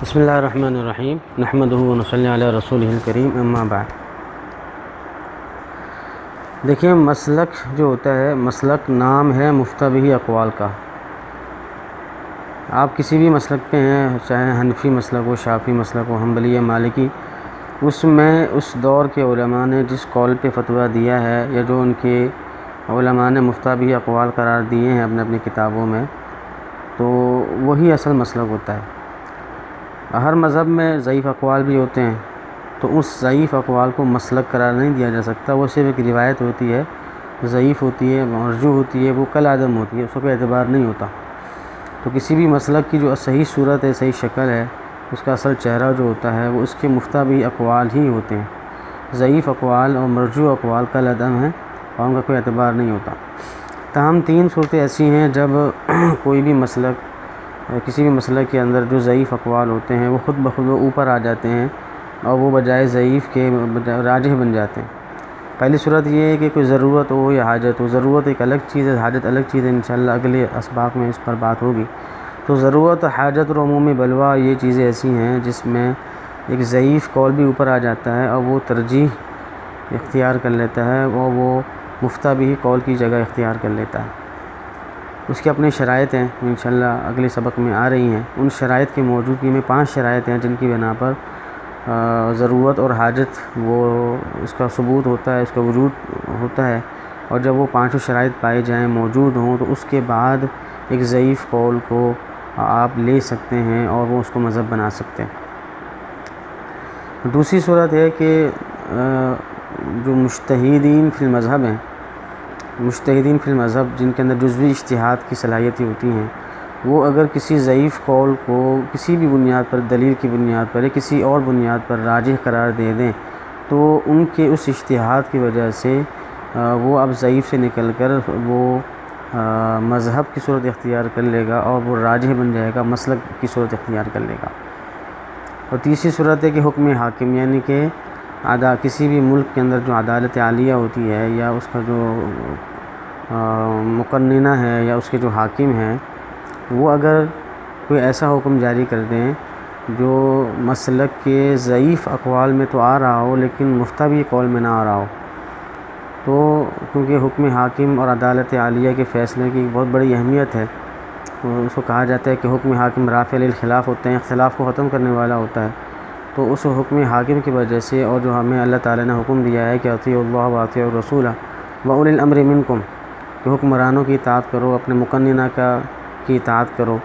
بسم اللہ الرحمن الرحیم نحمدہ و نصلی علی رسولہ الکریم اما بعد۔ دیکھیں، مسلک جو ہوتا ہے، مسلک نام ہے مفتہ بہ اقوال کا۔ آپ کسی بھی مسلک پہ ہیں، چاہے حنفی مسلک ہو، شافعی مسلک ہو، حنبلی یا مالکی، اس میں اس دور کے علماء نے جس قول پہ فتویٰ دیا ہے یا جو ان کے علماء نے مفتہ بہ اقوال قرار دیے ہیں اپنی کتابوں میں، تو وہی اصل مسلک ہوتا ہے۔ ہر مذہب میں ضعیف اقوال بھی ہوتے ہیں، تو اس ضعیف اقوال کو مسلک قرار نہیں دیا جا سکتا۔ وہ صرف ایک روایت ہوتی ہے، ضعیف ہوتی ہے، مرجوح ہوتی ہے، وہ کل عدم ہوتی ہے، اس کا کوئی اعتبار نہیں ہوتا۔ تو کسی بھی مسلک کی جو صحیح صورت ہے، صحیح شکل ہے، اس کا اصل چہرہ جو ہوتا ہے، وہ اس کے مفتہ بہ اقوال ہی ہوتے ہیں۔ ضعیف اقوال اور مرجوح اقوال کل عدم ہیں اور ان کا کوئی اعتبار نہیں ہوتا۔ تاہم تین صورتیں ایسی ہیں جب کوئی بھی مسلک، کسی بھی مسلک کے اندر جو ضعیف اقوال ہوتے ہیں وہ خود بخود اوپر آ جاتے ہیں اور وہ بجائے ضعیف کے راجح بن جاتے ہیں۔ پہلی صورت یہ ہے کہ کوئی ضرورت ہو یا حاجت ہو۔ ضرورت ایک الگ چیز ہے، حاجت الگ چیز ہے، انشاءاللہ اگلے اسباق میں اس پر بات ہوگی۔ تو ضرورت، حاجت اور عمومی بلوہ، یہ چیزیں ایسی ہیں جس میں ایک ضعیف قول بھی اوپر آ جاتا ہے اور وہ ترجیح اختیار کر لیتا ہے اور وہ مفتہ بہ قول کی جگہ اختیار کر لیتا ہے۔ اس کی اپنی شرائط ہیں، انشاءاللہ اگلے سبق میں آ رہی ہیں۔ ان شرائط کی موجودگی میں 5 شرائط ہیں جن کی بنا پر ضرورت اور حاجت وہ اس کا ثبوت ہوتا ہے، اس کا وجود ہوتا ہے، اور جب وہ 5 شرائط پائے جائیں، موجود ہوں، تو اس کے بعد ایک ضعیف قول کو آپ لے سکتے ہیں اور وہ اس کو مذہب بنا سکتے ہیں۔ دوسری صورت ہے کہ جو مجتہدین فی المذہب ہیں، مجتہدین فی المذہب جن کے اندر جزوی اجتہاد کی صلاحیتیں ہوتی ہیں، وہ اگر کسی ضعیف قول کو کسی بھی بنیاد پر، دلیل کی بنیاد پر یا کسی اور بنیاد پر راجح قرار دے دیں، تو ان کے اس اجتہاد کی وجہ سے وہ اب ضعیف سے نکل کر وہ مذہب کی صورت اختیار کر لے گا اور وہ راجح بن جائے گا، مسلک کی صورت اختیار کر لے گا۔ اور تیسری صورت ہے کہ حکم حاکم، یعنی کہ کسی بھی ملک کے اندر جو عدالت عالیہ ہوتی ہے یا اس کا جو مقننہ ہے یا اس کے جو حاکم ہیں، وہ اگر کوئی ایسا حکم جاری کر دیں جو مسلک کے ضعیف اقوال میں تو آ رہا ہو لیکن مفتہ بہ قول میں نہ آ رہا ہو، تو کیونکہ حکم حاکم اور عدالت عالیہ کے فیصلے کی بہت بڑی اہمیت ہے، اس کو کہا جاتا ہے کہ حکم حاکم رافع للخلاف ہوتے ہیں، اختلاف کو ختم کرنے والا ہوتا ہے۔ تو اس حکم حاکم کی وجہ سے، اور جو ہمیں اللہ تعالیٰ نے حکم دیا ہے کہ اطیعوا اللہ واطیعوا الرسول واولی الامر منکم، کہ حکمرانوں کی اطاعت کرو، اپنے مقننہ کی اطاعت کرو،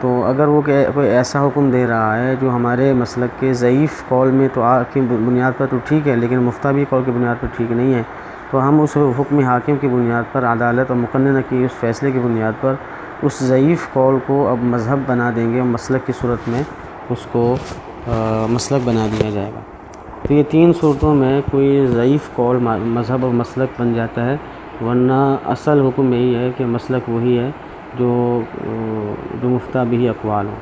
تو اگر وہ کوئی ایسا حکم دے رہا ہے جو ہمارے مسلک کے ضعیف قول میں تو کی بنیاد پر تو ٹھیک ہے لیکن مفتہ بہ قول کی بنیاد پر ٹھیک نہیں ہے، تو ہم اس حکم حاکم کی بنیاد پر، عدالت اور مقننہ کی اس فیصلے کی بنیاد پر اس ضعیف قول کو اب مذہب بنا دیں گے اور مسلک کی صورت میں اس کو مسلک بنا دیا جائے گا۔ تو یہ 3 صورتوں میں کوئی ضعیف قول مذہب اور مسلک بن جاتا ہے، ورنہ اصل حکم یہی ہے کہ مسلک وہی ہے جو مفتہ بہ اقوال ہوں۔